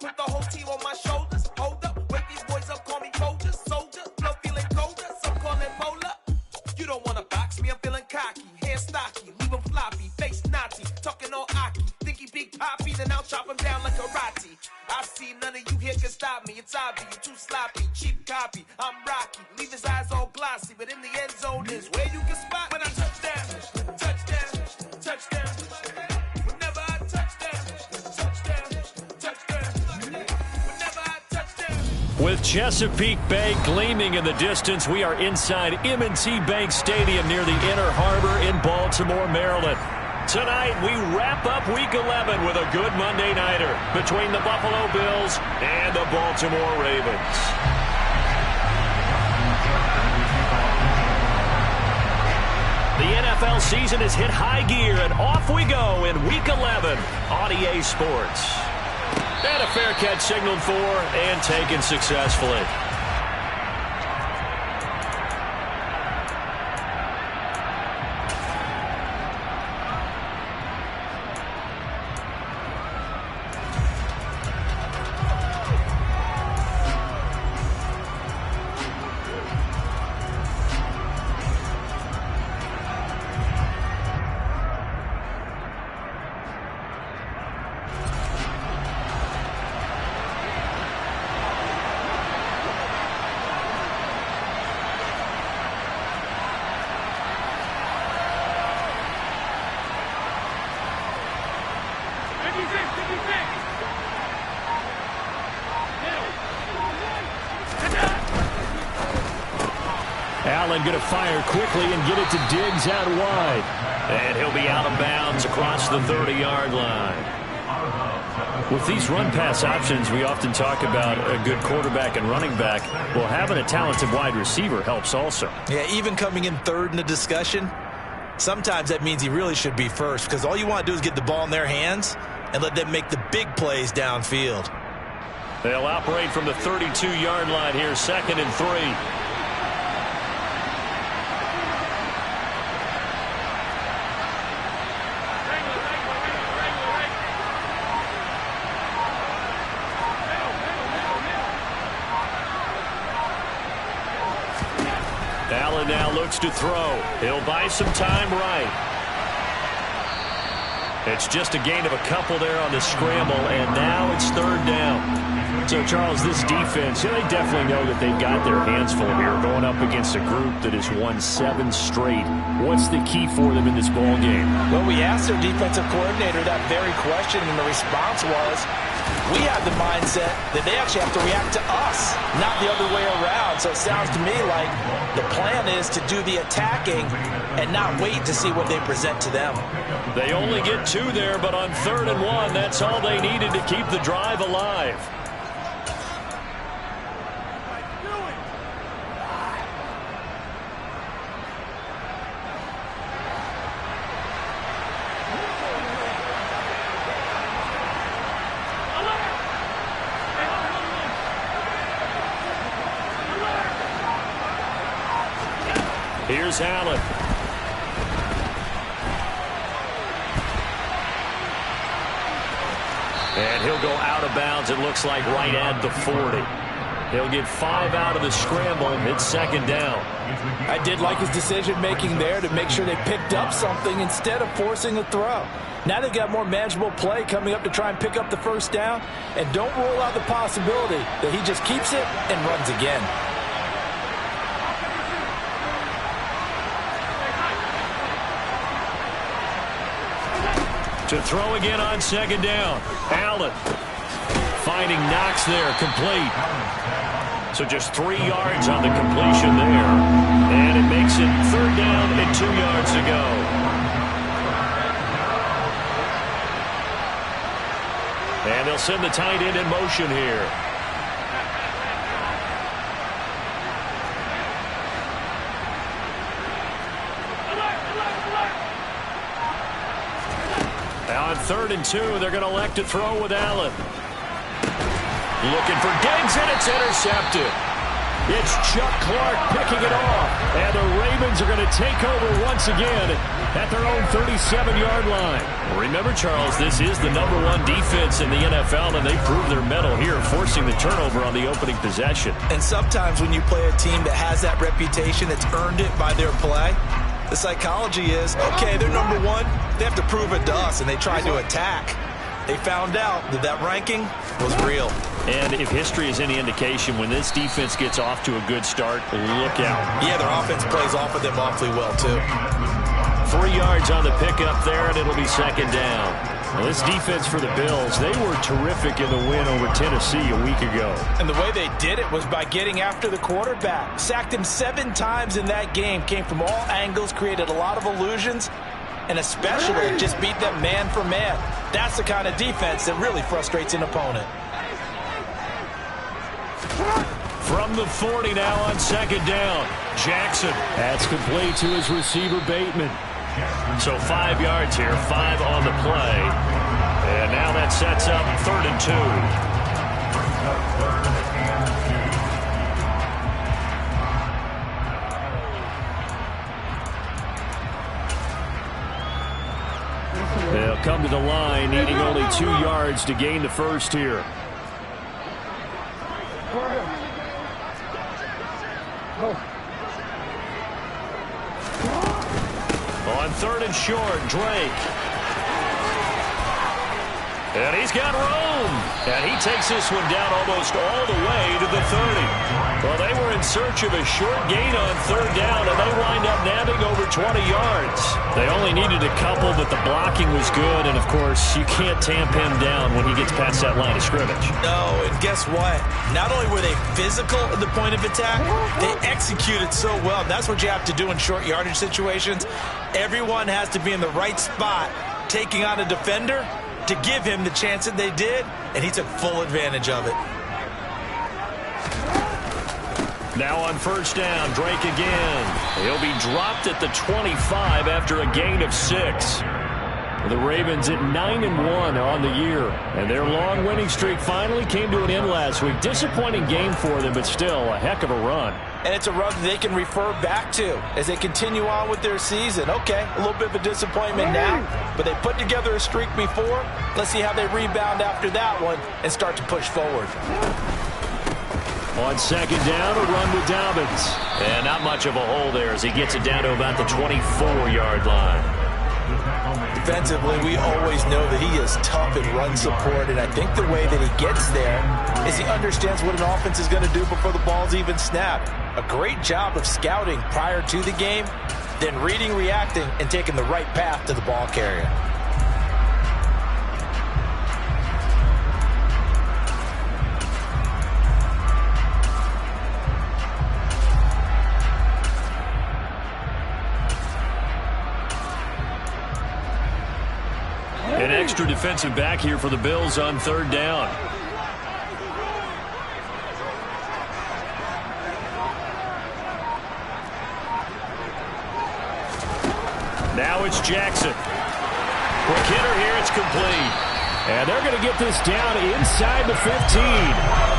Put the whole team on my shoulders. Hold up, wake these boys up, call me Folger, soldier. Flow feeling colder, some call it polar. You don't wanna box me, I'm feeling cocky. Hair stocky, leave him floppy. Face naughty, talking all aki. Think he big poppy, then I'll chop him down like karate. I see none of you here can stop me. It's obvious, you too sloppy, cheap copy. I'm Rocky, leave his eyes all glossy. But in the end zone is where you can spot when I touch down, touchdown, touchdown. Whenever I touch down, touchdown, touchdown. Whenever I touch down. With Chesapeake Bay gleaming in the distance, we are inside M&T Bank Stadium near the Inner Harbor in Baltimore, Maryland. Tonight, we wrap up Week 11 with a good Monday nighter between the Buffalo Bills and the Baltimore Ravens. The NFL season has hit high gear, and off we go in Week 11 on EA Sports. And a fair catch signaled for and taken successfully. Allen going to fire quickly and get it to Diggs out wide. And he'll be out of bounds across the 30-yard line. With these run-pass options, we often talk about a good quarterback and running back. Well, having a talented wide receiver helps also. Yeah, even coming in third in the discussion, sometimes that means he really should be first, because all you want to do is get the ball in their hands and let them make the big plays downfield. They'll operate from the 32-yard line here, 2nd and 3. Allen now looks to throw. He'll buy some time right. It's just a gain of a couple there on the scramble, and now it's 3rd down. So, Charles, this defense, they definitely know that they've got their hands full here, going up against a group that has won 7 straight. What's the key for them in this ball game? Well, we asked their defensive coordinator that very question, and the response was, we have the mindset that they actually have to react to us, not the other way around. So it sounds to me like the plan is to do the attacking and not wait to see what they present to them. They only get 2 there, but on 3rd and 1, that's all they needed to keep the drive alive. Here's Allen. And he'll go out of bounds, it looks like, right at the 40. He'll get 5 out of the scramble. It's 2nd down. I did like his decision-making there to make sure they picked up something instead of forcing a throw. Now they've got more manageable play coming up to try and pick up the 1st down. And don't rule out the possibility that he just keeps it and runs again. To throw again on 2nd down. Allen finding Knox there, complete. So just 3 yards on the completion there. And it makes it 3rd down and 2 yards to go. And they'll send the tight end in motion here. Now on 3rd and 2, they're going to elect to throw with Allen. Looking for Diggs, and it's intercepted. It's Chuck Clark picking it off. And the Ravens are going to take over once again at their own 37-yard line. Remember, Charles, this is the #1 defense in the NFL, and they proved their mettle here, forcing the turnover on the opening possession. And sometimes when you play a team that has that reputation, that's earned it by their play, the psychology is, okay, they're #1. They have to prove it to us, and they tried to attack. They found out that that ranking was real. And if history is any indication, when this defense gets off to a good start, look out. Yeah, their offense plays off of them awfully well, too. 3 yards on the pickup there, and it'll be second down. Well, this defense for the Bills, they were terrific in the win over Tennessee a week ago. And the way they did it was by getting after the quarterback. Sacked him 7 times in that game. Came from all angles, created a lot of illusions, and especially just beat them man for man. That's the kind of defense that really frustrates an opponent. From the 40 now on second down. Jackson. That's complete to his receiver, Bateman. So 5 yards here, 5 on the play. And now that sets up 3rd and 2. They'll come to the line, needing only 2 yards to gain the first here. On 3rd and short, Drake. And he's got room. And he takes this one down almost all the way to the 30. Well, they were in search of a short gain on 3rd down, and they wind up nabbing over 20 yards. They only needed a couple, but the blocking was good. And, of course, you can't tamp him down when he gets past that line of scrimmage. No, and guess what? Not only were they physical at the point of attack, they executed so well. And that's what you have to do in short yardage situations. Everyone has to be in the right spot, taking on a defender to give him the chance that they did, and he took full advantage of it. Now on 1st down, Drake again. He'll be dropped at the 25 after a gain of 6. The Ravens at 9-1 on the year, and their long winning streak finally came to an end last week. Disappointing game for them, but still a heck of a run. And it's a run that they can refer back to as they continue on with their season. Okay, a little bit of a disappointment now, but they put together a streak before. Let's see how they rebound after that one and start to push forward. On 2nd down, a run with Dobbins. And not much of a hole there as he gets it down to about the 24-yard line. Defensively, we always know that he is tough in run support, and I think the way that he gets there is he understands what an offense is going to do before the ball's even snapped. A great job of scouting prior to the game, then reading, reacting, and taking the right path to the ball carrier. An extra defensive back here for the Bills on 3rd down. Now it's Jackson. Quick hitter here, it's complete. And they're going to get this down inside the 15.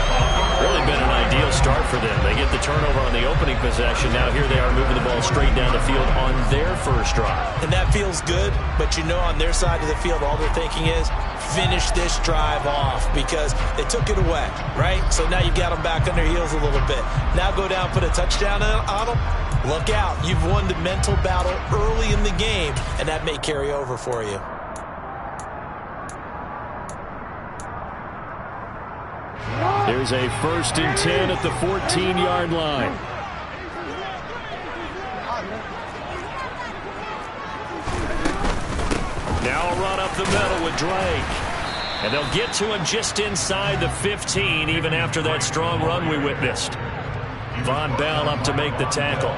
Really been an ideal start for them. They get the turnover on the opening possession. Now here they are moving the ball straight down the field on their first drive. And that feels good, but you know on their side of the field all they're thinking is finish this drive off because they took it away, right? So now you've got them back on their heels a little bit. Now go down, put a touchdown on them. Look out. You've won the mental battle early in the game, and that may carry over for you. There's a 1st and 10 at the 14-yard line. Now a run up the middle with Drake. And they'll get to him just inside the 15, even after that strong run we witnessed. Von Bell up to make the tackle.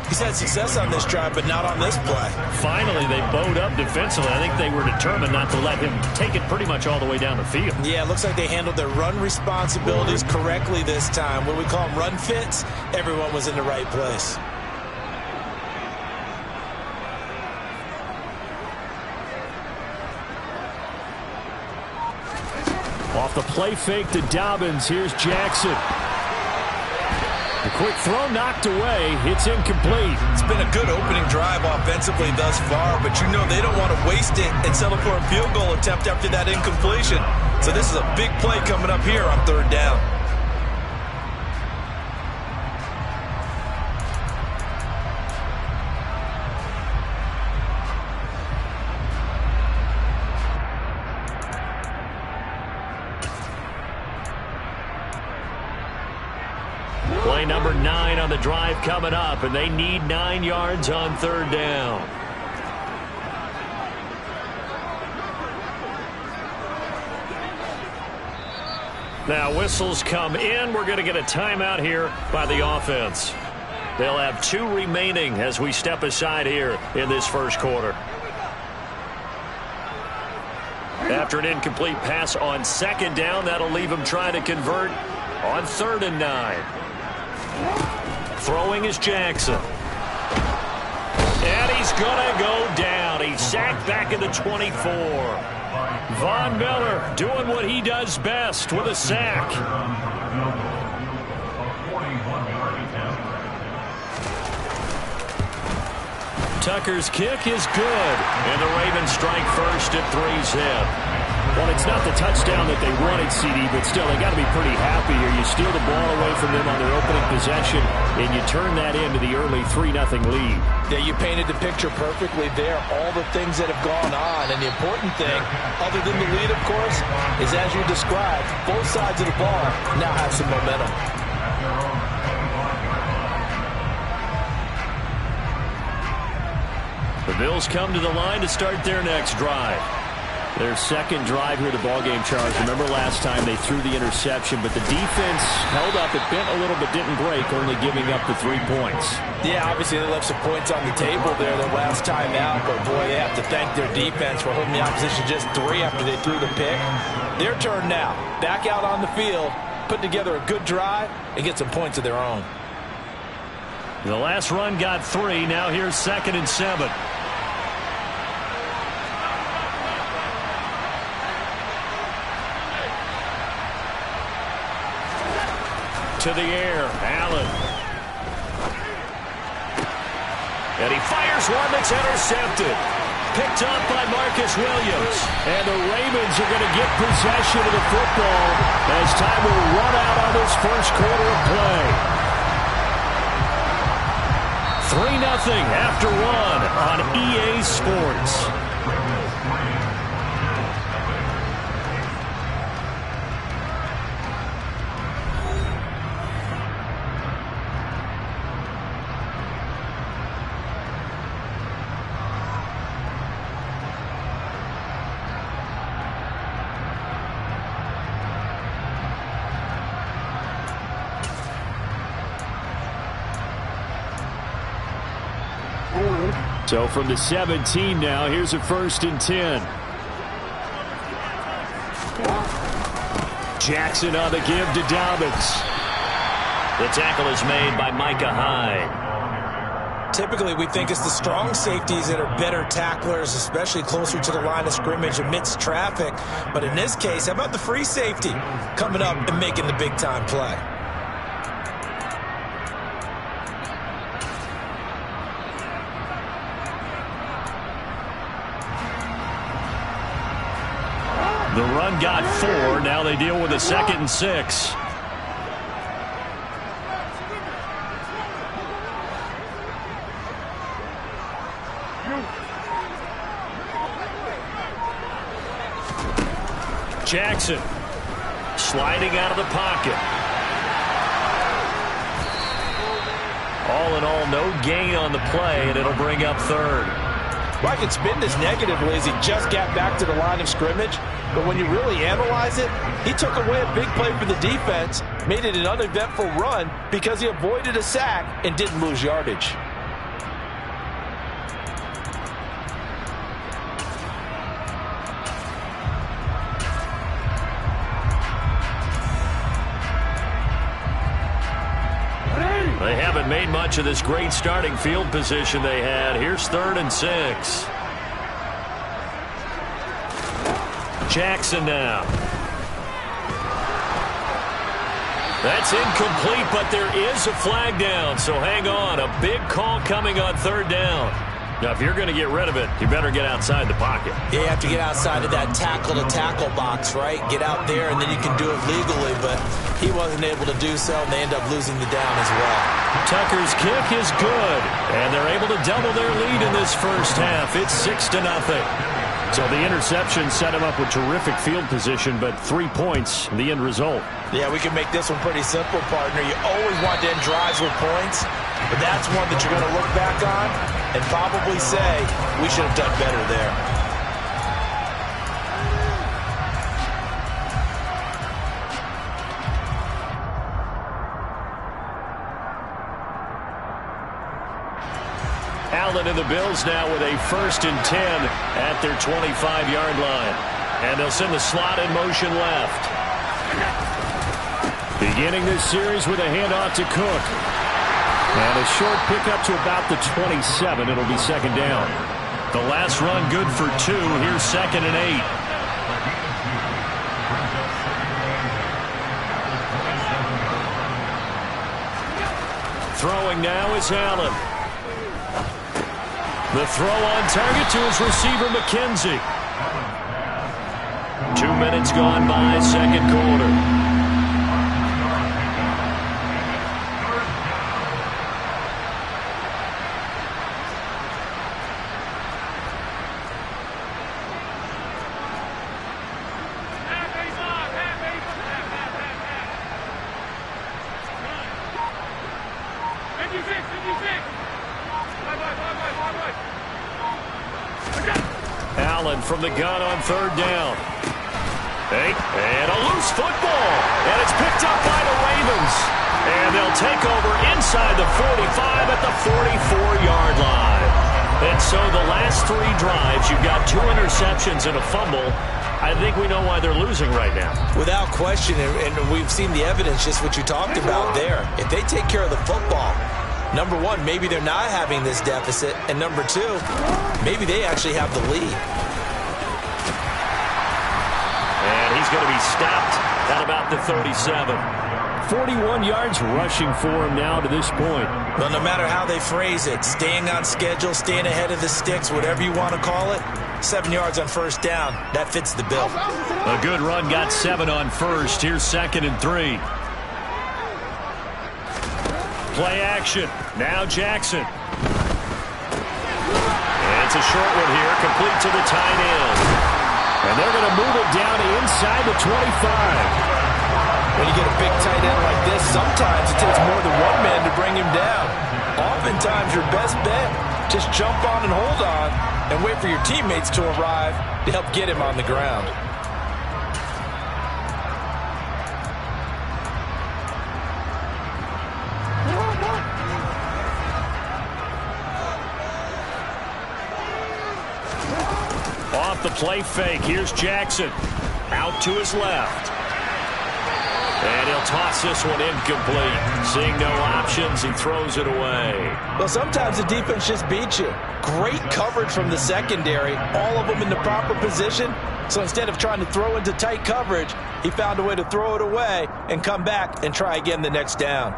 He's had success on this drive, but not on this play. Finally, they bowed up defensively. I think they were determined not to let him take it pretty much all the way down the field. Yeah, it looks like they handled their run responsibilities correctly this time. What we call them run fits, everyone was in the right place. Off the play fake to Dobbins, here's Jackson. quick throw knocked away. It's incomplete. It's been a good opening drive offensively thus far, but you know they don't want to waste it and settle for a field goal attempt after that incompletion. So this is a big play coming up here on third down. Play number 9 on the drive coming up, and they need 9 yards on third down. Now whistles come in. We're going to get a timeout here by the offense. They'll have 2 remaining as we step aside here in this first quarter. After an incomplete pass on second down, that'll leave him trying to convert on 3rd and 9. Throwing is Jackson. And he's going to go down. He's sacked back at the 24. Von Miller doing what he does best with a sack. Tucker's kick is good. And the Ravens strike first at 3-zip. Well, it's not the touchdown that they wanted, CD, but still, they got to be pretty happy here. You steal the ball away from them on their opening possession, and you turn that into the early 3-0 lead. Yeah, you painted the picture perfectly there, all the things that have gone on. And the important thing, other than the lead, of course, is as you described, both sides of the ball now have some momentum. The Bills come to the line to start their next drive. Their second drive here, the ballgame, Charles. Remember last time they threw the interception, but the defense held up. It bent a little but didn't break, only giving up the 3 points. Yeah, obviously they left some points on the table there the last time out, but boy, they have to thank their defense for holding the opposition just 3 after they threw the pick. Their turn now. Back out on the field, put together a good drive, and get some points of their own. The last run got 3. Now here's 2nd and 7. To the air, Allen. And he fires one that's intercepted. Picked up by Marcus Williams. And the Ravens are going to get possession of the football as time will run out on this first quarter of play. 3-0 after 1 on EA Sports. So from the 17 now, here's a 1st and 10. Jackson on the give to Dobbins. The tackle is made by Micah Hyde. Typically, we think it's the strong safeties that are better tacklers, especially closer to the line of scrimmage amidst traffic. But in this case, how about the free safety coming up and making the big-time play? The run got 4. Now they deal with a 2nd and 6. Jackson sliding out of the pocket. All in all, no gain on the play, and it'll bring up 3rd. Well, I can spin this negatively as he just got back to the line of scrimmage. But when you really analyze it, he took away a big play for the defense, made it an uneventful run because he avoided a sack and didn't lose yardage. They haven't made much of this great starting field position they had. Here's 3rd and 6. Jackson now. That's incomplete, but there is a flag down, so hang on. A big call coming on third down. Now, if you're going to get rid of it, you better get outside the pocket. Yeah, you have to get outside of that tackle-to-tackle box, right? Get out there, and then you can do it legally, but he wasn't able to do so, and they end up losing the down as well. Tucker's kick is good, and they're able to double their lead in this first half. It's 6-0. So the interception set him up with terrific field position, but 3 points, the end result. Yeah, we can make this one pretty simple, partner. You always want to end drives with points, but that's one that you're going to look back on and probably say, we should have done better there. Allen and the Bills now with a 1st and 10 at their 25-yard line. And they'll send the slot in motion left. Beginning this series with a handoff to Cook. And a short pickup to about the 27. It'll be 2nd down. The last run good for 2. Here's 2nd and 8. Throwing now is Allen. The throw on target to his receiver, McKenzie. 2 minutes gone by, second quarter. Allen from the gun on 3rd down. And a loose football. And it's picked up by the Ravens. And they'll take over inside the 45 at the 44-yard line. And so the last 3 drives, you've got 2 interceptions and a fumble. I think we know why they're losing right now. Without question, and we've seen the evidence, just what you talked about there. If they take care of the football, number one, maybe they're not having this deficit. And number 2, maybe they actually have the lead. And he's going to be stopped at about the 37. 41 yards rushing for him now to this point. Well, no matter how they phrase it, staying on schedule, staying ahead of the sticks, whatever you want to call it, 7 yards on 1st down, that fits the bill. A good run got 7 on 1st. Here's 2nd and 3. Play action. Now Jackson. And it's a short one here, complete to the tight end. And they're going to move it down inside the 25. When you get a big tight end like this, sometimes it takes more than one man to bring him down. Oftentimes, your best bet, just jump on and hold on and wait for your teammates to arrive to help get him on the ground. Off the play fake, here's Jackson. Out to his left. And he'll toss this one incomplete. Seeing no options, he throws it away. Well, sometimes the defense just beats you. Great coverage from the secondary, all of them in the proper position. So instead of trying to throw into tight coverage, he found a way to throw it away and come back and try again the next down.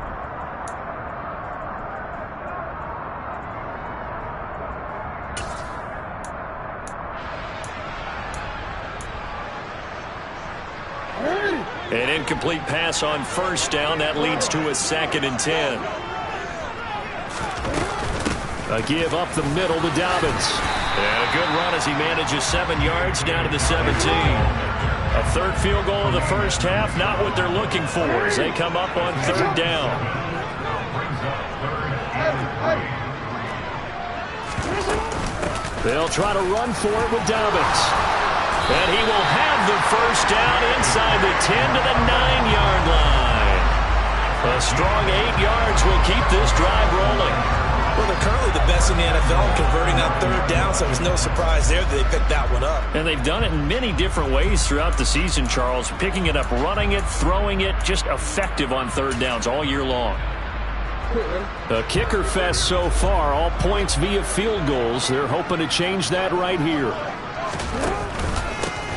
An incomplete pass on 1st down. That leads to a 2nd and 10. A give up the middle to Dobbins. And a good run as he manages 7 yards down to the 17. A 3rd field goal of the first half, not what they're looking for as they come up on 3rd down. They'll try to run for it with Dobbins. And he will have the 1st down inside the 10 to the 9-yard line. A strong 8 yards will keep this drive rolling. Well, they're currently the best in the NFL converting on 3rd down, so it was no surprise there that they picked that one up. And they've done it in many different ways throughout the season, Charles. Picking it up, running it, throwing it, just effective on 3rd downs all year long. A kicker fest so far, all points via field goals. They're hoping to change that right here.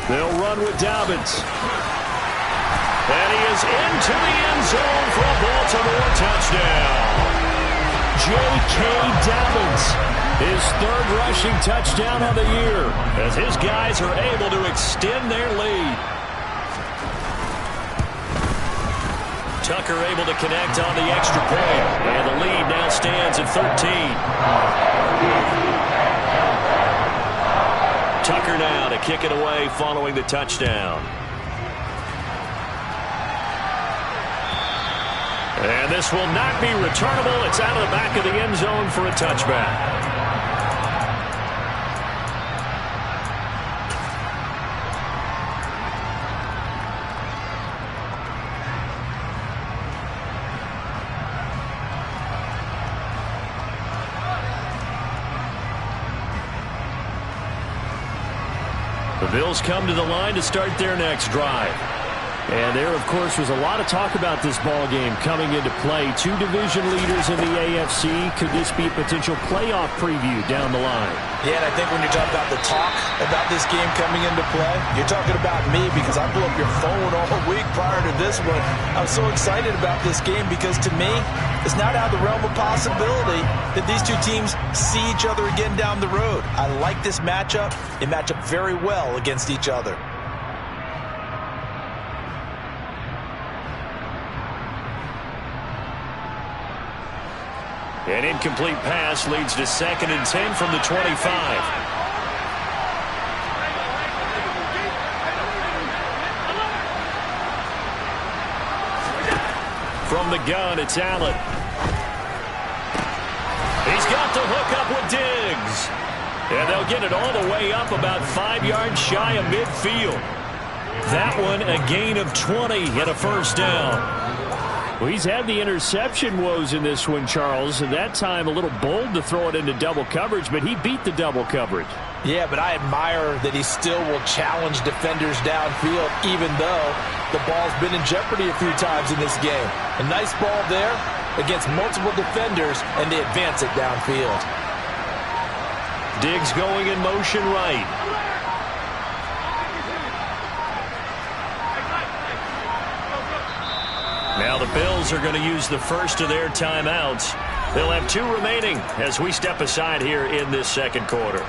They'll run with Dobbins. And he is into the end zone for a Baltimore touchdown. J.K. Dobbins, his third rushing touchdown of the year, as his guys are able to extend their lead. Tucker able to connect on the extra point, and the lead now stands at 13. Tucker now to kick it away following the touchdown. And this will not be returnable. It's out of the back of the end zone for a touchback. The Bills come to the line to start their next drive. And there, of course, was a lot of talk about this ball game coming into play. Two division leaders in the AFC. Could this be a potential playoff preview down the line? Yeah, and I think when you're talking about the talk about this game coming into play, you're talking about me because I blew up your phone all week prior to this one. I was so excited about this game because, to me, it's not out of the realm of possibility that these two teams see each other again down the road. I like this matchup. They match up very well against each other. An incomplete pass leads to 2nd and 10 from the 25. From the gun, it's Allen. He's got the hook up with Diggs. And they'll get it all the way up about 5 yards shy of midfield. That one a gain of 20 and a first down. Well, he's had the interception woes in this one, Charles, and that time a little bold to throw it into double coverage, but he beat the double coverage. Yeah, but I admire that he still will challenge defenders downfield, even though the ball's been in jeopardy a few times in this game. A nice ball there against multiple defenders, and they advance it downfield. Diggs going in motion right. Now the Bills are going to use the first of their timeouts. They'll have 2 remaining as we step aside here in this second quarter.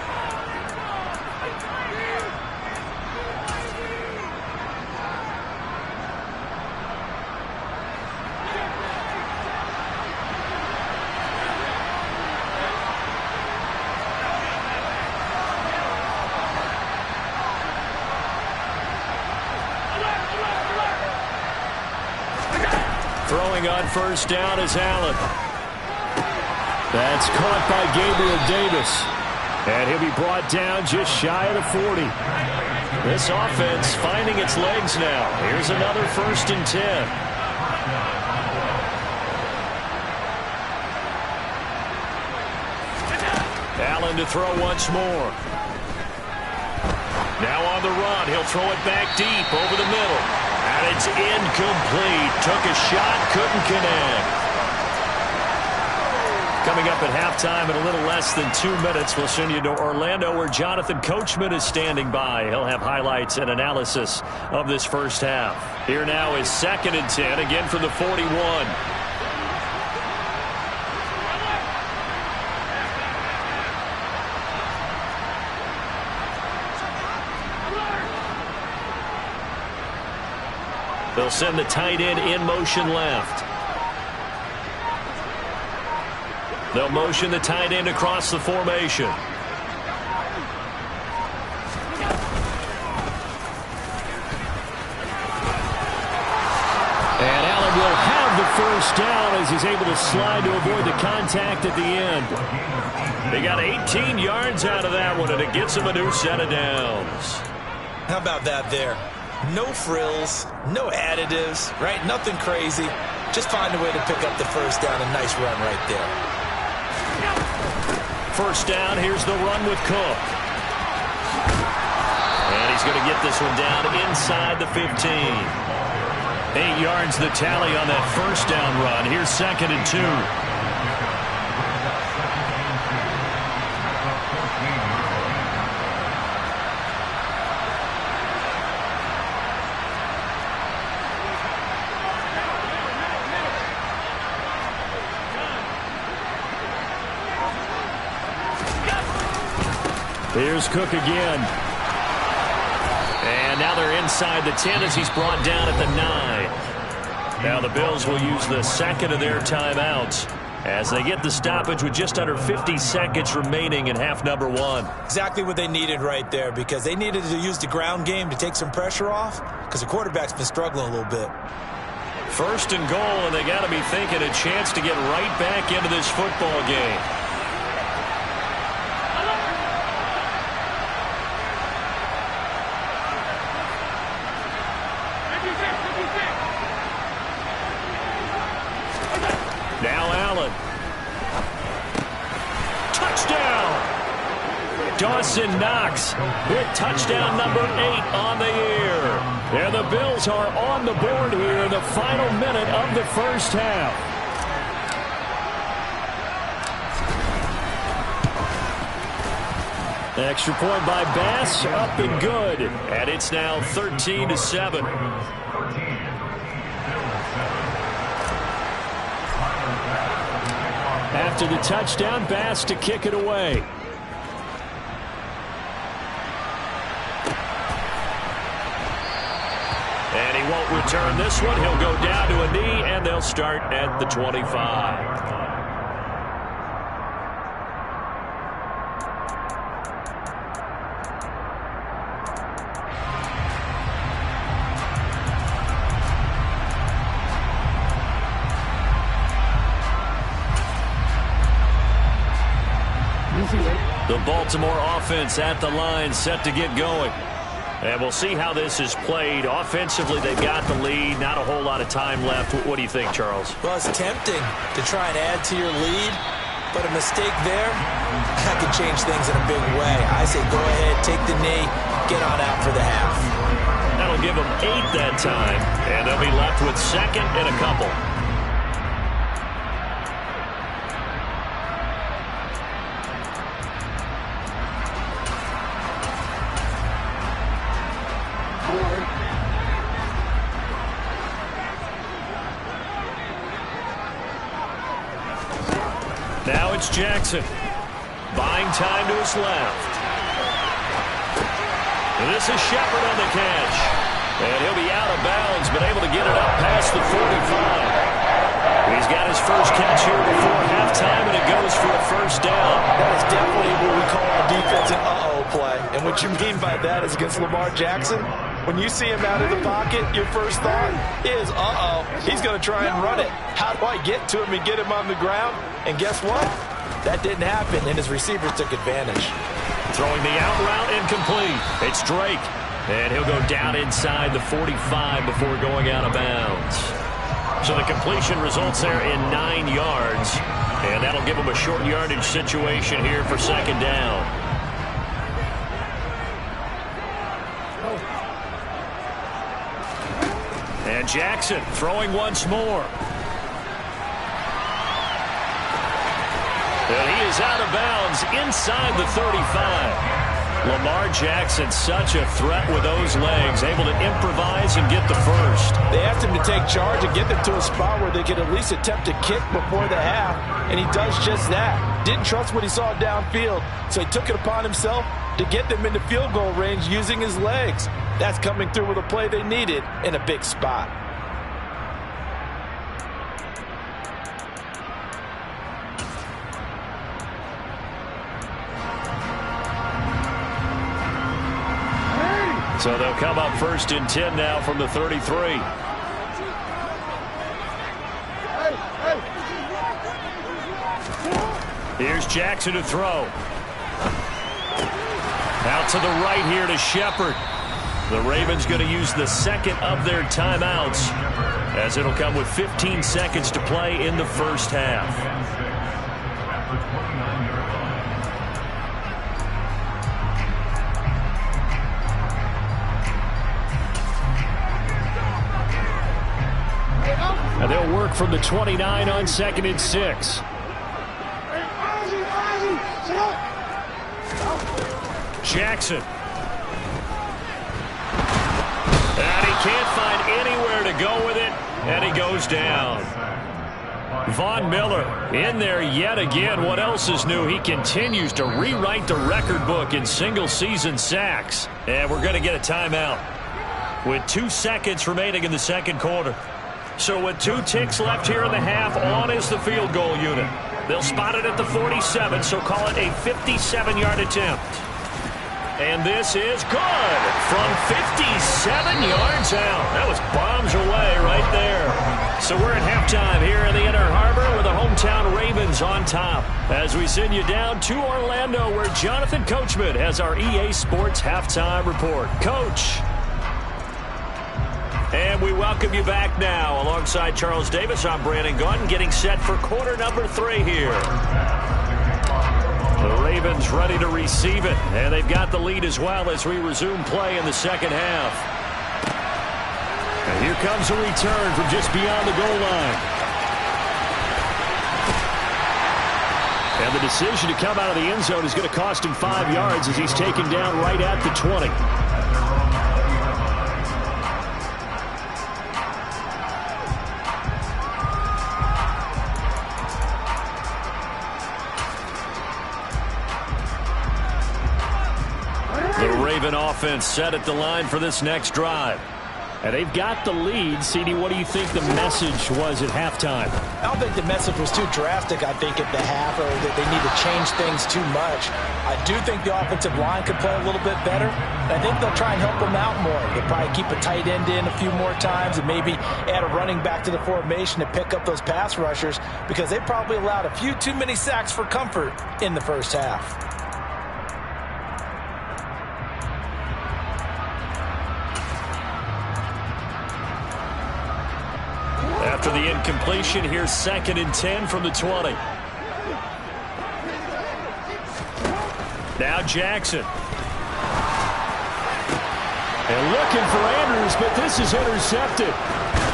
Throwing on first down is Allen. That's caught by Gabriel Davis. And he'll be brought down just shy of the 40. This offense finding its legs now. Here's another 1st and 10. Allen to throw once more. Now on the run. He'll throw it back deep over the middle. And it's incomplete. Took a shot, couldn't connect. Coming up at halftime in a little less than 2 minutes, we'll send you to Orlando where Jonathan Coachman is standing by. He'll have highlights and analysis of this first half. Here now is 2nd and 10, again from the 41. They'll send the tight end in motion left. They'll motion the tight end across the formation. And Allen will have the first down as he's able to slide to avoid the contact at the end. They got 18 yards out of that one, and it gets them a new set of downs. How about that there? No frills, no additives, right? Nothing crazy. Just find a way to pick up the first down. A nice run right there. First down, here's the run with Cook. And he's going to get this one down inside the 15. 8 yards the tally on that first down run. Here's 2nd and 2. Here's Cook again. And now they're inside the 10 as he's brought down at the 9. Now the Bills will use the second of their timeouts as they get the stoppage with just under 50 seconds remaining in half number 1. Exactly what they needed right there, because they needed to use the ground game to take some pressure off, because the quarterback's been struggling a little bit. First and goal, and they got to be thinking a chance to get right back into this football game. Now Allen. Touchdown! Dawson Knox with touchdown number 8 on the year. And the Bills are on the board here in the final minute of the first half. Extra point by Bass, up and good. And it's now 13-7. After the touchdown, Bass to kick it away. And he won't return this one. He'll go down to a knee, and they'll start at the 25. The Baltimore offense at the line, set to get going. And we'll see how this is played. Offensively, they've got the lead. Not a whole lot of time left. What do you think, Charles? Well, it's tempting to try and add to your lead, but a mistake there, that could change things in a big way. I say go ahead, take the knee, get on out for the half. That'll give them 8 that time, and they'll be left with second and a couple. Now it's Jackson. Buying time to his left. And this is Shepard on the catch. And he'll be out of bounds, but able to get it up past the 45. He's got his first catch here before halftime, and it goes for a first down. That is definitely what we call a defensive uh-oh play. And what you mean by that is against Lamar Jackson, when you see him out of the pocket, your first thought is, uh-oh, he's going to try and run it. How do I get to him and get him on the ground? And guess what? That didn't happen, and his receivers took advantage. Throwing the out route incomplete. It's Drake. And he'll go down inside the 45 before going out of bounds. So the completion results there in 9 yards. And that'll give him a short yardage situation here for second down. And Jackson throwing once more. And he is out of bounds inside the 35. Lamar Jackson, such a threat with those legs, able to improvise and get the first. They asked him to take charge and get them to a spot where they could at least attempt to kick before the half, and he does just that. Didn't trust what he saw downfield, so he took it upon himself to get them into field goal range using his legs. That's coming through with a play they needed in a big spot. So they'll come up first and 10 now from the 33. Here's Jackson to throw. Out to the right here to Shepard. The Ravens going to use the second of their timeouts, as it'll come with 15 seconds to play in the first half. And they'll work from the 29 on second and 6. Jackson. And he can't find anywhere to go with it, and he goes down. Von Miller in there yet again. What else is new? He continues to rewrite the record book in single-season sacks. And we're going to get a timeout with 2 seconds remaining in the second quarter. So with 2 ticks left here in the half, on is the field goal unit. They'll spot it at the 47, so call it a 57-yard attempt. And this is good from 57 yards out. That was bombs away right there. So we're at halftime here in the Inner Harbor with the hometown Ravens on top. As we send you down to Orlando, where Jonathan Coachman has our EA Sports halftime report. Coach. And we welcome you back now. Alongside Charles Davis, I'm Brandon Gunn, getting set for quarter number 3 here. The Ravens ready to receive it, and they've got the lead as well as we resume play in the second half. And here comes a return from just beyond the goal line. And the decision to come out of the end zone is going to cost him 5 yards as he's taken down right at the 20. Raven offense set at the line for this next drive. And they've got the lead. CD, what do you think the message was at halftime? I don't think the message was too drastic, I think, at the half, or that they need to change things too much. I do think the offensive line could play a little bit better. I think they'll try and help them out more. They'll probably keep a tight end in a few more times and maybe add a running back to the formation to pick up those pass rushers, because they probably allowed a few too many sacks for comfort in the first half. After the incompletion, here's 2nd and 10 from the 20. Now Jackson. And looking for Andrews, but this is intercepted.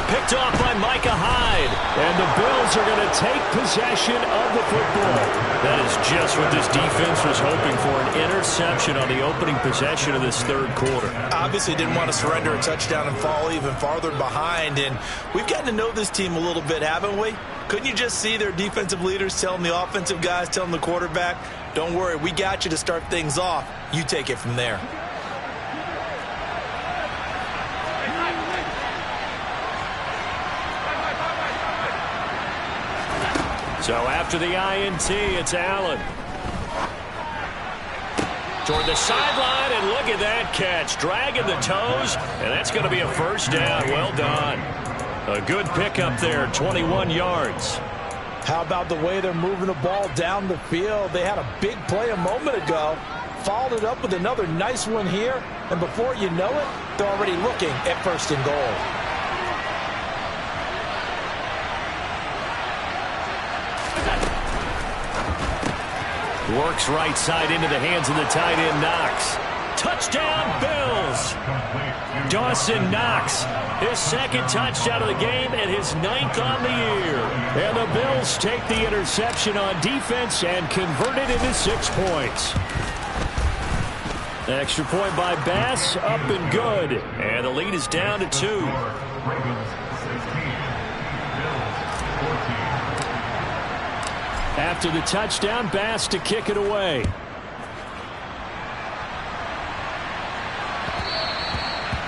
Picked off by Micah Hyde. And the Bills are going to take possession of the football. That is just what this defense was hoping for, an interception on the opening possession of this third quarter. Obviously didn't want to surrender a touchdown and fall even farther behind. And we've gotten to know this team a little bit, haven't we? Couldn't you just see their defensive leaders telling the offensive guys, telling the quarterback, don't worry, we got you to start things off. You take it from there. So after the INT, it's Allen. Toward the sideline, and look at that catch. Dragging the toes, and that's going to be a first down. Well done. A good pickup there, 21 yards. How about the way they're moving the ball down the field? They had a big play a moment ago. Followed it up with another nice one here. And before you know it, they're already looking at 1st and goal. Works right side into the hands of the tight end, Knox. Touchdown, Bills! Dawson Knox, his 2nd touchdown of the game and his 9th on the year. And the Bills take the interception on defense and convert it into 6 points. Extra point by Bass, up and good. And the lead is down to 2. After the touchdown, Bass to kick it away.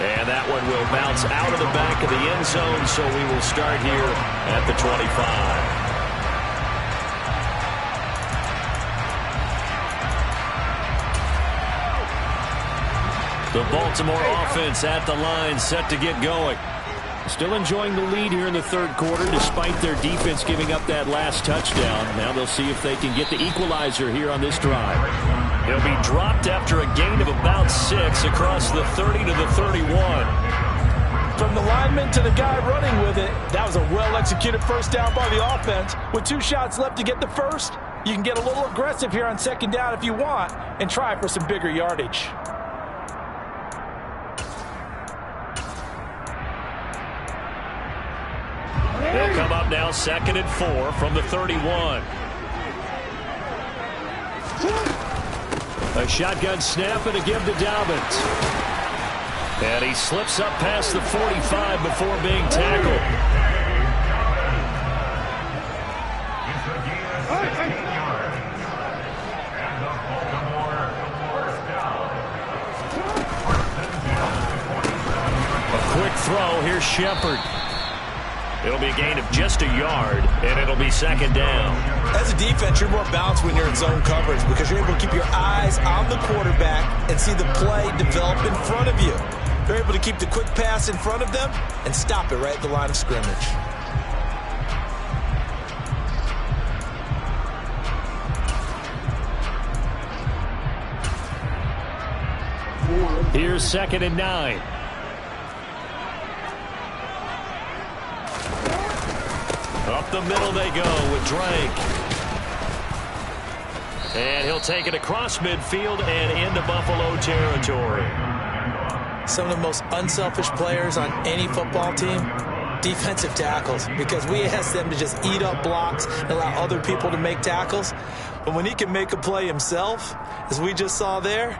And that one will bounce out of the back of the end zone, so we will start here at the 25. The Baltimore offense at the line, set to get going. Still enjoying the lead here in the third quarter, despite their defense giving up that last touchdown. Now they'll see if they can get the equalizer here on this drive. He'll be dropped after a gain of about 6 across the 30 to the 31. From the lineman to the guy running with it, that was a well-executed first down by the offense. With 2 shots left to get the first, you can get a little aggressive here on 2nd down if you want and try for some bigger yardage. They'll come up now 2nd and 4 from the 31. A shotgun snap and a give to Dobbins. And he slips up past the 45 before being tackled. Shepard. It'll be a gain of just a yard, and it'll be second down. As a defense, you're more balanced when you're in zone coverage because you're able to keep your eyes on the quarterback and see the play develop in front of you. They're able to keep the quick pass in front of them and stop it right at the line of scrimmage. Here's 2nd and 9. Up the middle they go with Drake. And he'll take it across midfield and into Buffalo territory. Some of the most unselfish players on any football team, defensive tackles, because we ask them to just eat up blocks and allow other people to make tackles. But when he can make a play himself, as we just saw there,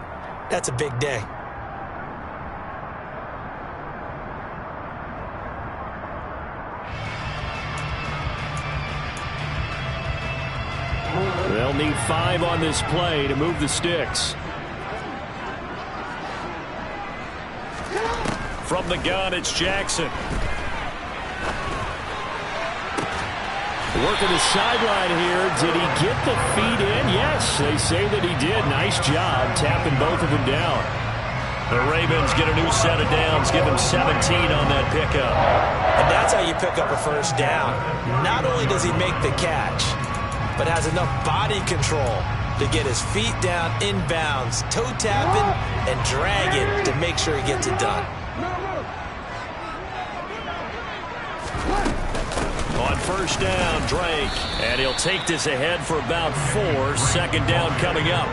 that's a big day. They'll need 5 on this play to move the sticks. From the gun, it's Jackson. Working the sideline here. Did he get the feet in? Yes, they say that he did. Nice job tapping both of them down. The Ravens get a new set of downs. Give him 17 on that pickup. And that's how you pick up a first down. Not only does he make the catch, but has enough body control to get his feet down inbounds, toe tapping and dragging to make sure he gets it done. On first down, Drake. And he'll take this ahead for about 4. Second down coming up.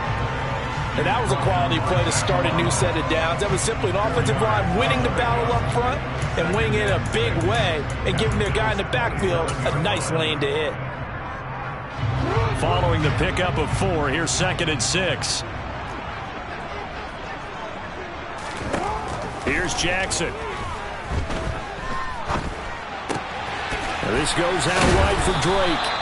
And that was a quality play to start a new set of downs. That was simply an offensive line winning the battle up front and winning it in a big way and giving their guy in the backfield a nice lane to hit. Following the pickup of 4, here's 2nd and 6. Here's Jackson. And this goes out wide for Drake.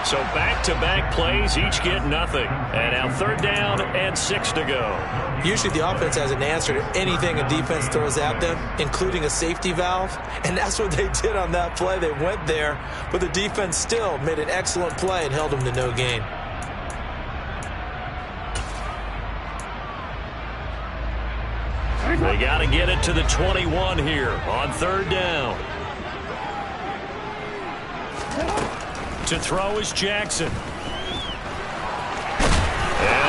So back-to-back plays, each get nothing. And now 3rd down and 6 to go. Usually the offense has an answer to anything a defense throws at them, including a safety valve. And that's what they did on that play. They went there, but the defense still made an excellent play and held them to no gain. They got to get it to the 21 here on 3rd down. To throw is Jackson. And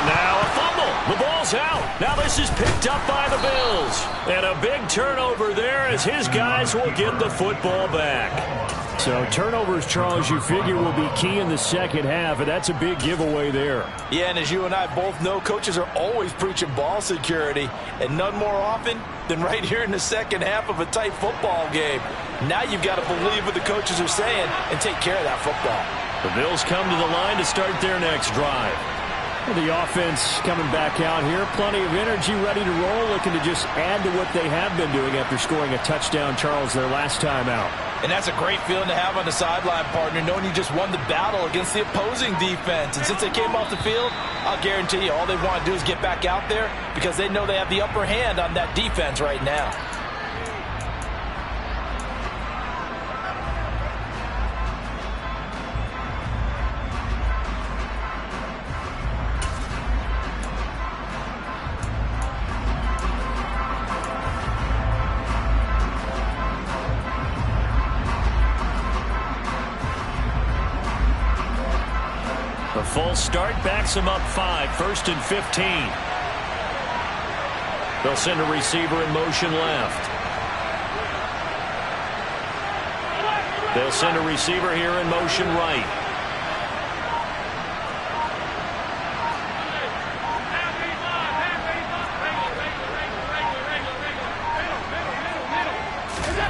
now a fumble. The ball's out. Now this is picked up by the Bills. And a big turnover there as his guys will get the football back. So turnovers, Charles, you figure will be key in the second half, and that's a big giveaway there. Yeah, and as you and I both know, coaches are always preaching ball security, and none more often than right here in the second half of a tight football game. Now you've got to believe what the coaches are saying and take care of that football. The Bills come to the line to start their next drive. The offense coming back out here. Plenty of energy, ready to roll, looking to just add to what they have been doing after scoring a touchdown, Charles, their last time out. And that's a great feeling to have on the sideline, partner, knowing you just won the battle against the opposing defense. And since they came off the field, I'll guarantee you all they want to do is get back out there because they know they have the upper hand on that defense right now. The full start backs him up 5, 1st and 15. They'll send a receiver in motion left. They'll send a receiver here in motion right.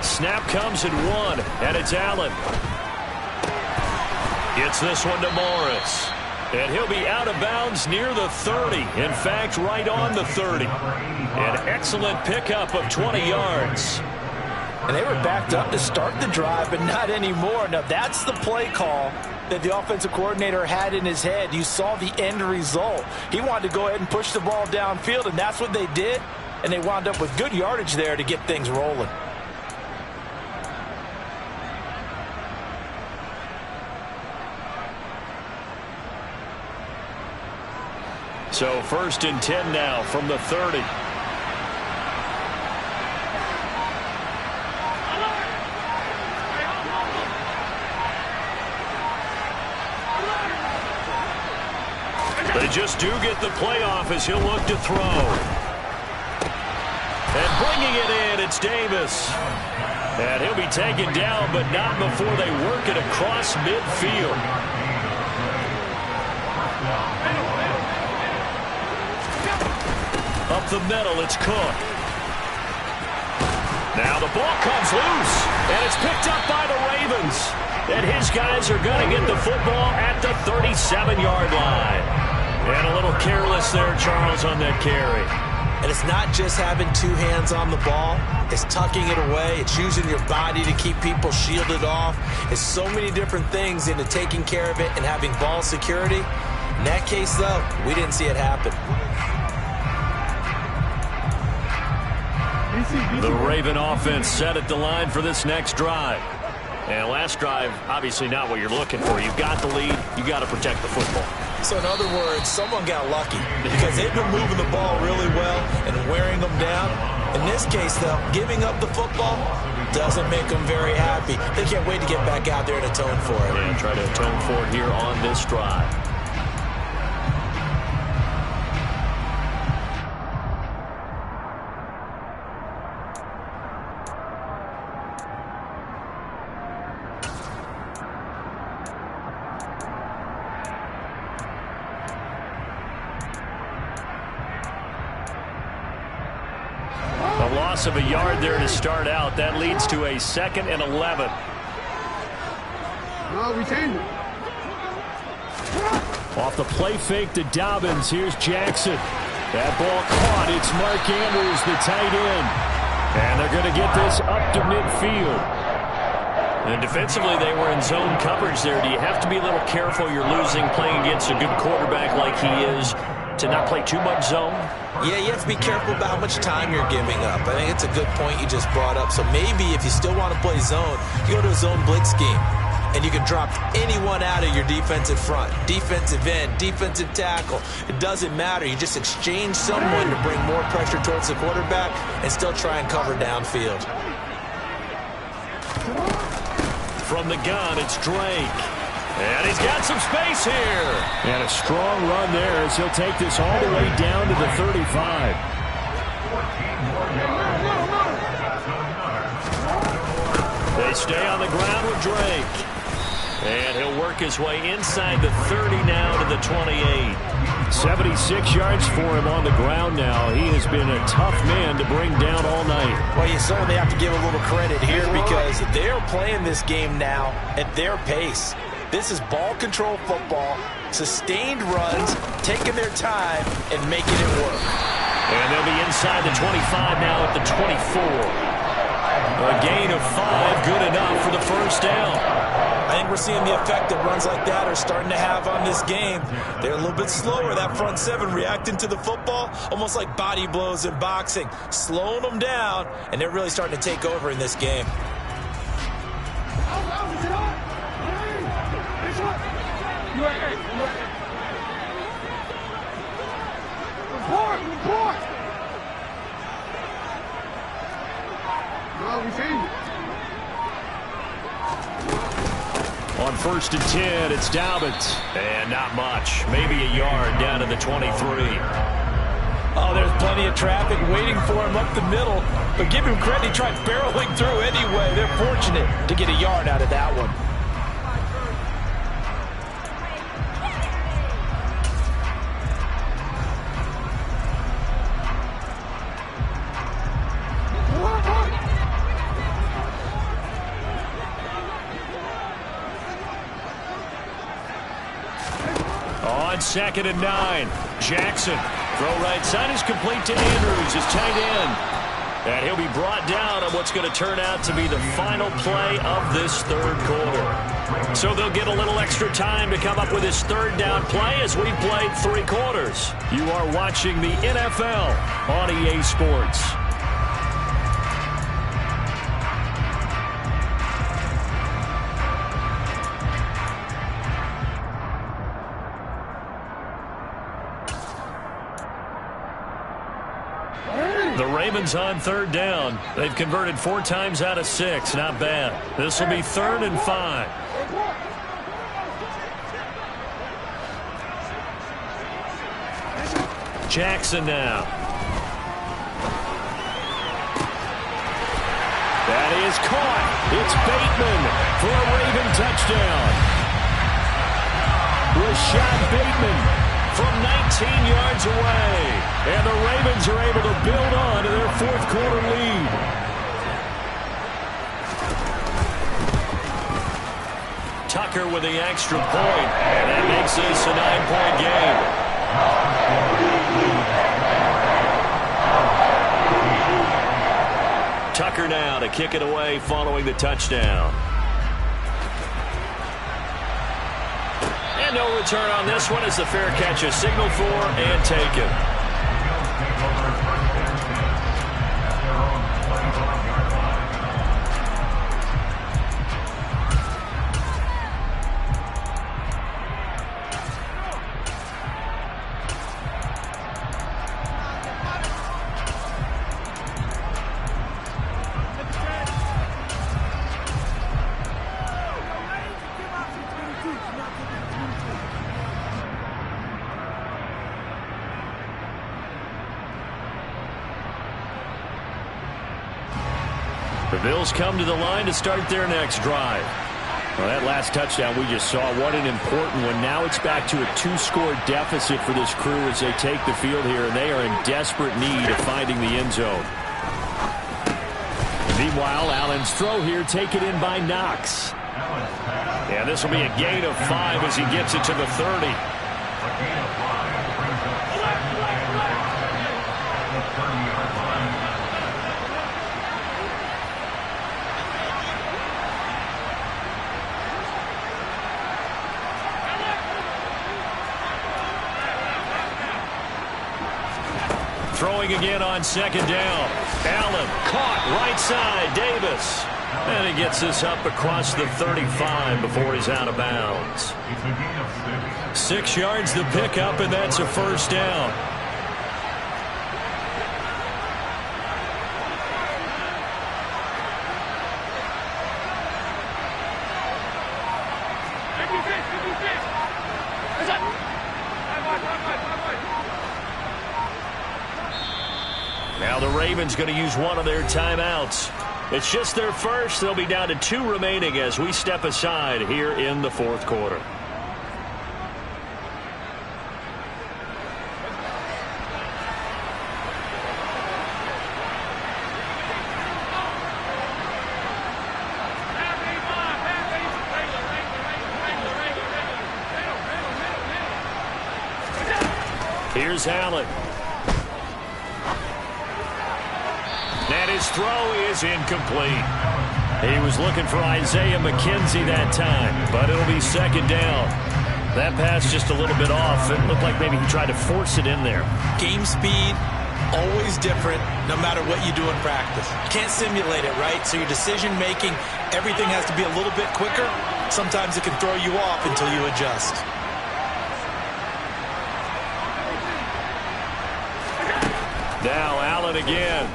Snap comes at 1, and it's Allen. Gets this one to Morris. And he'll be out of bounds near the 30. In fact, right on the 30. An excellent pickup of 20 yards. And they were backed up to start the drive, but not anymore. Now, that's the play call that the offensive coordinator had in his head. You saw the end result. He wanted to go ahead and push the ball downfield, and that's what they did. And they wound up with good yardage there to get things rolling. So 1st and 10 now from the 30. They just do get the playoff as he'll look to throw. And bringing it in, it's Davis. And he'll be taken down, but not before they work it across midfield. Up the middle, it's Cook. Now the ball comes loose, and it's picked up by the Ravens. And his guys are going to get the football at the 37-yard line. And a little careless there, Charles, on that carry. And it's not just having two hands on the ball. It's tucking it away. It's using your body to keep people shielded off. It's so many different things into taking care of it and having ball security. In that case, though, we didn't see it happen. The Raven offense set at the line for this next drive. And last drive, obviously not what you're looking for. You've got the lead. You got to protect the football. So in other words, someone got lucky because they've been moving the ball really well and wearing them down. In this case, though, giving up the football doesn't make them very happy. They can't wait to get back out there and atone for it. Yeah, try to atone for it here on this drive. Loss of a yard there to start out. That leads to a 2nd and 11. Off the play fake to Dobbins. Here's Jackson. That ball caught. It's Mark Andrews, the tight end. And they're going to get this up to midfield. And defensively, they were in zone coverage there. Do you have to be a little careful? You're losing playing against a good quarterback like he is to not play too much zone? Yeah, you have to be careful about how much time you're giving up. I think it's a good point you just brought up. So maybe if you still want to play zone, you go to a zone blitz scheme. And you can drop anyone out of your defensive front. Defensive end, defensive tackle. It doesn't matter. You just exchange someone to bring more pressure towards the quarterback and still try and cover downfield. From the gun, it's Drake. And he's got some space here. And a strong run there as he'll take this all the way down to the 35. They stay on the ground with Drake. And he'll work his way inside the 30 now to the 28. 76 yards for him on the ground now. He has been a tough man to bring down all night. Well, you certainly have to give a little credit here because they're playing this game now at their pace. This is ball control football, sustained runs, taking their time, and making it work. And they'll be inside the 25 now at the 24. A gain of 5, good enough for the first down. I think we're seeing the effect that runs like that are starting to have on this game. They're a little bit slower, that front seven reacting to the football, almost like body blows in boxing, slowing them down, and they're really starting to take over in this game. On 1st and 10, it's Dobbins. And not much. Maybe a yard down to the 23. Oh, there's plenty of traffic waiting for him up the middle. But give him credit, he tried barreling through anyway. They're fortunate to get a yard out of that one. On 2nd and 9, Jackson. Throw right side is complete to Andrews, his tight end. And he'll be brought down on what's going to turn out to be the final play of this third quarter. So they'll get a little extra time to come up with his third down play as we've played 3 quarters. You are watching the NFL on EA Sports. The Ravens on third down. They've converted 4 times out of 6. Not bad. This will be 3rd and 5. Jackson now. That is caught. It's Bateman for a Raven touchdown. Rashad Bateman from 19 yards away. And the Ravens are able to build on to their 4th quarter lead. Tucker with the extra point. And that makes this a 9-point game. Tucker now to kick it away following the touchdown. And no return on this one as the fair catch is signaled for and taken. The Bills come to the line to start their next drive. Well, that last touchdown we just saw, what an important one. Now it's back to a 2-score deficit for this crew as they take the field here, and they are in desperate need of finding the end zone. Meanwhile, Allen's throw here taken in by Knox. Yeah, this will be a gain of 5 as he gets it to the 30. Throwing again on 2nd down. Allen caught right side. Davis. And he gets this up across the 35 before he's out of bounds. 6 yards the pickup, and that's a 1st down. Now the Ravens going to use one of their timeouts. It's just their first. They'll be down to 2 remaining as we step aside here in the 4th quarter. Here's Allen. And his throw is incomplete. He was looking for Isaiah McKenzie that time, but it'll be 2nd down. That pass just a little bit off. It looked like maybe he tried to force it in there. Game speed, always different no matter what you do in practice. You can't simulate it, right? So your decision-making, everything has to be a little bit quicker. Sometimes it can throw you off until you adjust. Now Allen again.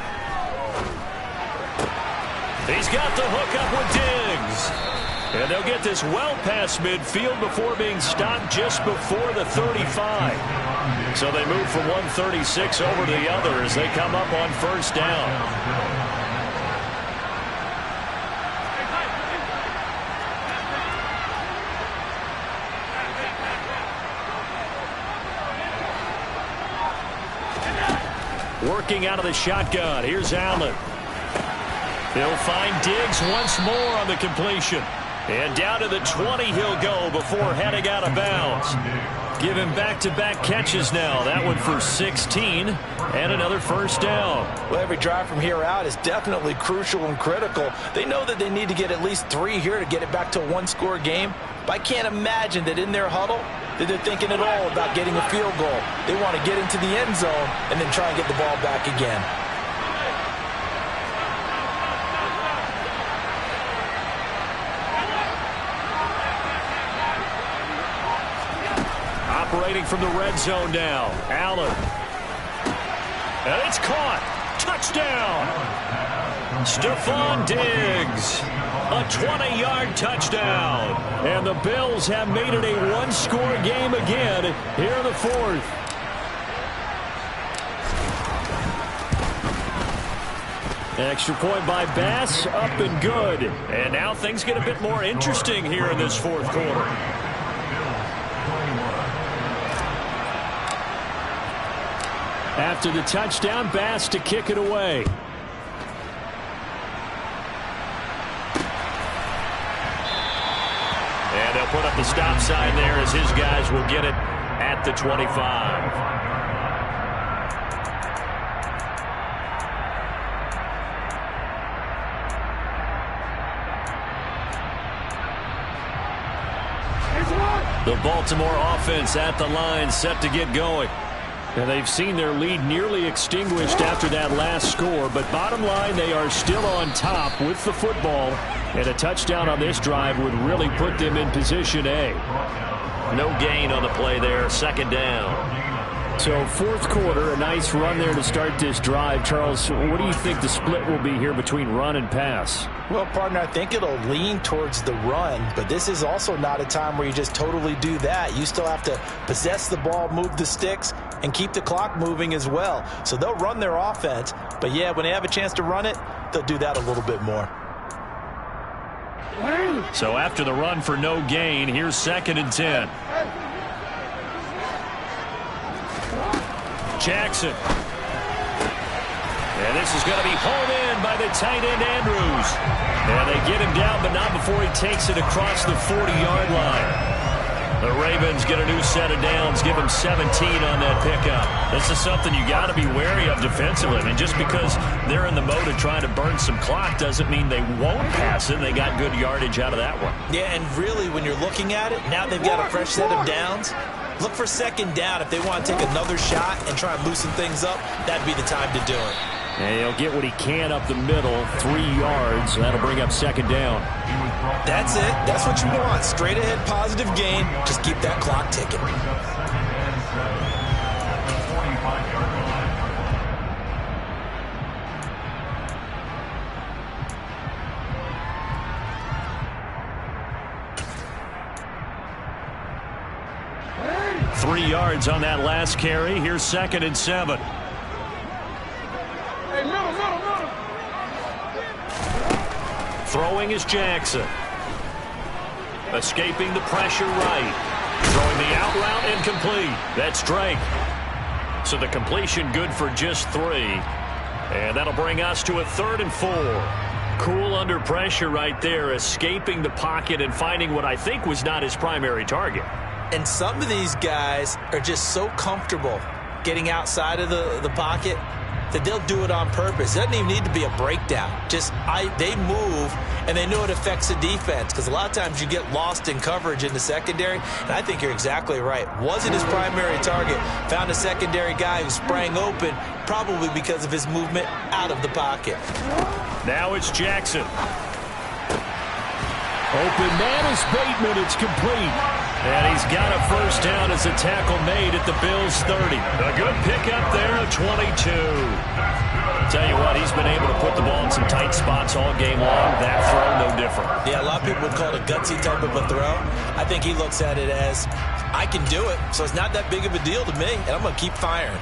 He's got the hook up with Diggs. And they'll get this well past midfield before being stopped just before the 35. So they move from 136 over to the other as they come up on 1st down. Working out of the shotgun. Here's Allen. He'll find Diggs once more on the completion. And down to the 20 he'll go before heading out of bounds. Give him back-to-back catches now. That one for 16 and another 1st down. Well, every drive from here out is definitely crucial and critical. They know that they need to get at least 3 here to get it back to a 1-score game. But I can't imagine that in their huddle that they're thinking at all about getting a field goal. They want to get into the end zone and then try and get the ball back again. Operating from the red zone now. Allen. And it's caught. touchdown. Stephon Diggs, a 20-yard touchdown. And the Bills have made it a one-score game again here in the fourth. Extra point by Bass, up and good. And now things get a bit more interesting here in this fourth quarter. After the touchdown, Bass to kick it away. And they'll put up the stop sign there as his guys will get it at the 25. The Baltimore offense at the line, set to get going. And they've seen their lead nearly extinguished after that last score. But bottom line, they are still on top with the football. And a touchdown on this drive would really put them in position A. No gain on the play there, second down. So fourth quarter, a nice run there to start this drive. Charles, what do you think the split will be here between run and pass? Well, partner, I think it'll lean towards the run, but this is also not a time where you just totally do that. You still have to possess the ball, move the sticks, and keep the clock moving as well. So they'll run their offense, but yeah, when they have a chance to run it, they'll do that a little bit more. So after the run for no gain, here's 2nd and 10. Jackson. And this is going to be hauled in by the tight end, Andrews. And they get him down, but not before he takes it across the 40-yard line. The Ravens get a new set of downs, give him 17 on that pickup. This is something you got to be wary of defensively. And just because they're in the mode of trying to burn some clock doesn't mean they won't pass it. They got good yardage out of that one. Yeah, and really, when you're looking at it, now they've got a fresh set of downs. Look for second down. If they want to take another shot and try and loosen things up, that'd be the time to do it. And he'll get what he can up the middle, 3 yards. That'll bring up second down. That's it. That's what you want. Straight ahead positive gain. Just keep that clock ticking. Three yards on that last carry. Here's 2nd and 7. Throwing is Jackson. Escaping the pressure right. Throwing the out route incomplete. That's Drake. So the completion good for just 3. And that'll bring us to a 3rd and 4. Cool under pressure right there. Escaping the pocket and finding what I think was not his primary target. And some of these guys are just so comfortable getting outside of the pocket that they'll do it on purpose. It doesn't even need to be a breakdown. They move, and they know it affects the defense, because a lot of times you get lost in coverage in the secondary, and I think you're exactly right. Wasn't his primary target. Found a secondary guy who sprang open, probably because of his movement out of the pocket. Now it's Jackson. Open man is Bateman. It's complete. And he's got a first down as a tackle made at the Bills' 30. A good pickup there, 22. Tell you what, he's been able to put the ball in some tight spots all game long. That throw, no different. Yeah, a lot of people would call it a gutsy type of a throw. I think he looks at it as, I can do it, so it's not that big of a deal to me, and I'm going to keep firing.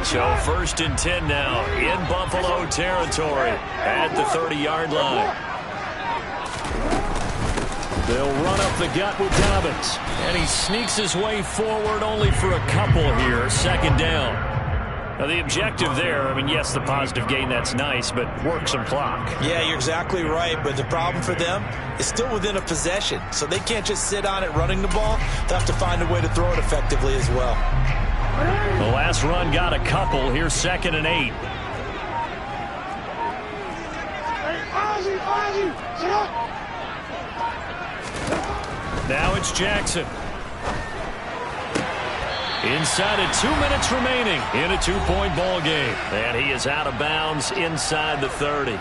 So 1st and 10 now in Buffalo territory at the 30-yard line. They'll run up the gut with Dobbins. And he sneaks his way forward only for a couple here. 2nd down. Now the objective there, I mean, yes, the positive gain, that's nice, but work some clock. Yeah, you're exactly right. But the problem for them is still within a possession. So they can't just sit on it running the ball. They'll have to find a way to throw it effectively as well. The last run got a couple. Here's 2nd and 8. Now it's Jackson. Inside of 2 minutes remaining in a 2-point ball game. And he is out of bounds inside the 30.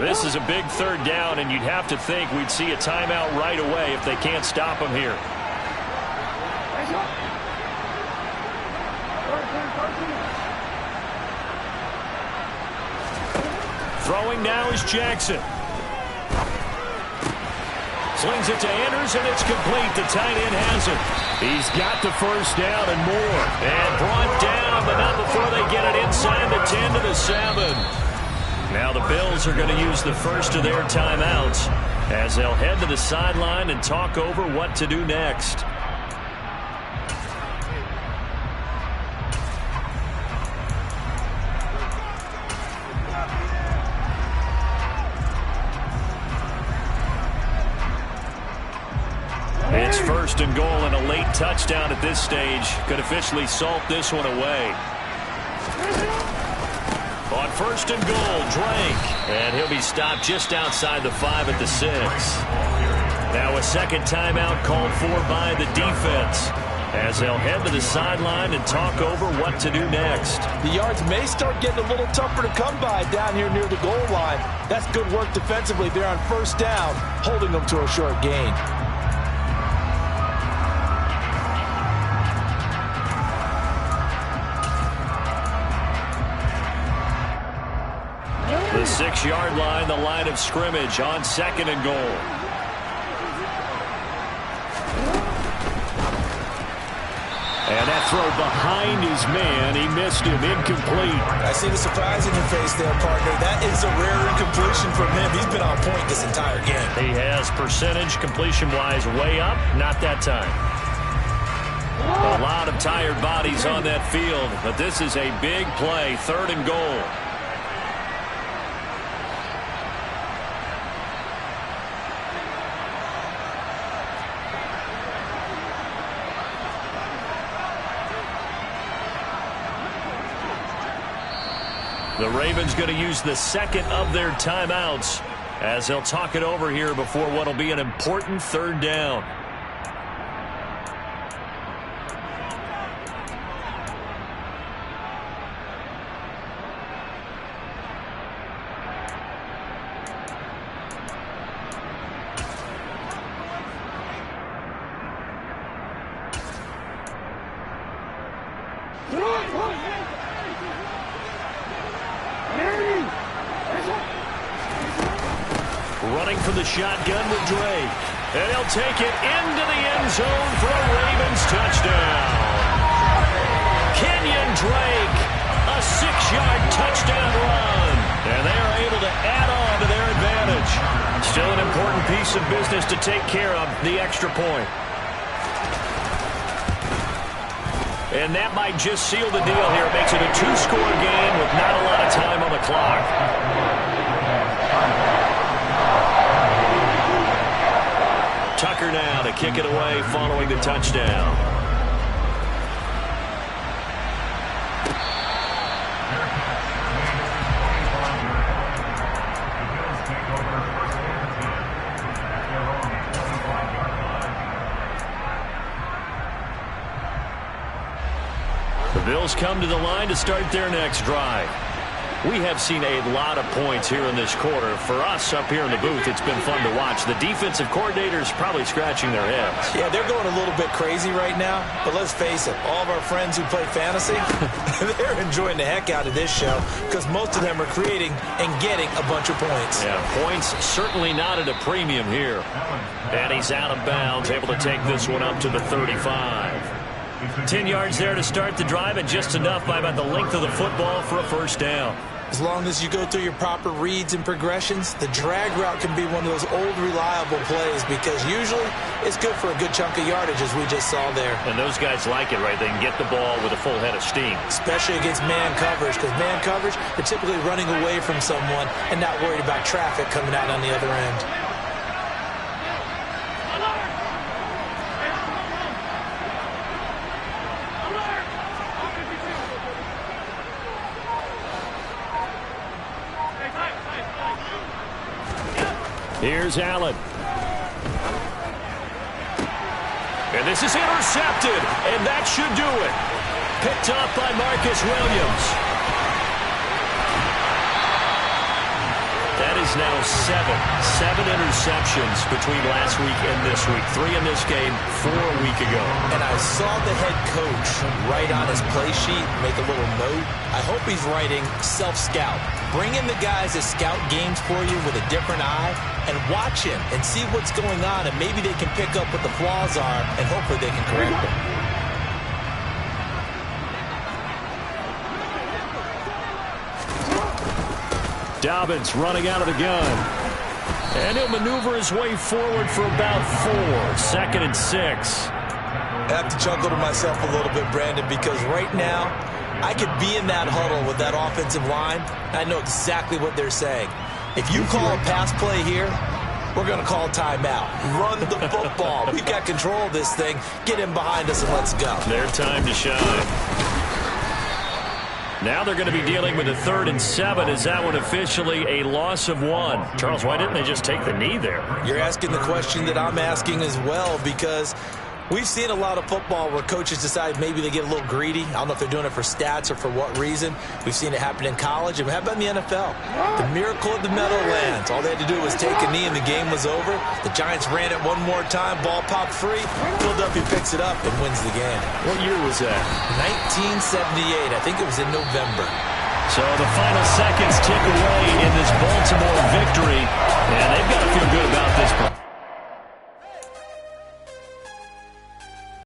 This is a big third down, and you'd have to think we'd see a timeout right away if they can't stop him here. Throwing now is Jackson. Slings it to Anders, and it's complete. The tight end has it. He's got the first down and more. And brought down, but not before they get it inside the 10 to the 7. Now the Bills are going to use the first of their timeouts as they'll head to the sideline and talk over what to do next. It's first and goal, and a late touchdown at this stage could officially salt this one away. On first and goal, Drake. And he'll be stopped just outside the 5 at the 6. Now a second timeout called for by the defense as they'll head to the sideline and talk over what to do next. The yards may start getting a little tougher to come by down here near the goal line. That's good work defensively there on first down, holding them to a short gain. The 6-yard line, the line of scrimmage on second and goal. And that throw behind his man, he missed him, incomplete. I see the surprise in your face there, partner. That is a rare incompletion from him. He's been on point this entire game. He has percentage completion-wise way up, not that time. A lot of tired bodies on that field, but this is a big play, third and goal. The Ravens going to use the second of their timeouts as they'll talk it over here before what will be an important third down. Running from the shotgun with Drake. And he'll take it into the end zone for a Ravens touchdown. Kenyon Drake, a 6-yard touchdown run. And they are able to add on to their advantage. Still an important piece of business to take care of, the extra point. And that might just seal the deal here. It makes it a 2-score game with not a lot of time on the clock. Tucker now to kick it away following the touchdown. The Bills come to the line to start their next drive. We have seen a lot of points here in this quarter. For us up here in the booth, it's been fun to watch. The defensive coordinators probably scratching their heads. Yeah, they're going a little bit crazy right now. But let's face it, all of our friends who play fantasy, they're enjoying the heck out of this show because most of them are creating and getting a bunch of points. Yeah, points certainly not at a premium here. And he's out of bounds, able to take this one up to the 35. 10 yards there to start the drive, and just enough by about the length of the football for a first down. As long as you go through your proper reads and progressions, the drag route can be one of those old reliable plays because usually it's good for a good chunk of yardage, as we just saw there. And those guys like it, right? They can get the ball with a full head of steam. Especially against man coverage, because man coverage, they're typically running away from someone and not worried about traffic coming out on the other end. Here's Allen. And this is intercepted, and that should do it. Picked up by Marcus Williams. That is now 7 interceptions between last week and this week. 3 in this game, 4 a week ago. And I saw the head coach write on his play sheet, make a little note. I hope he's writing self-scout. Bring in the guys that scout games for you with a different eye and watch him and see what's going on, and maybe they can pick up what the flaws are and hopefully they can correct them. Dobbins running out of the gun. And he'll maneuver his way forward for about 4. 2nd and 6. I have to chuckle to myself a little bit, Brandon, because right now I could be in that huddle with that offensive line. I know exactly what they're saying. If you call a pass play here, we're going to call timeout. Run the football. We've got control of this thing. Get in behind us and let's go. Their time to shine. Now they're going to be dealing with a 3rd and 7. Is that one officially a loss of 1? Charles, why didn't they just take the knee there? You're asking the question that I'm asking as well, because we've seen a lot of football where coaches decide maybe they get a little greedy. I don't know if they're doing it for stats or for what reason. We've seen it happen in college, and how about in the NFL? The miracle of the Meadowlands. All they had to do was take a knee and the game was over. The Giants ran it one more time. Ball popped free. Philadelphia picks it up and wins the game. What year was that? 1978. I think it was in November. So the final seconds tick away in this Baltimore victory, and they've got to feel good about this.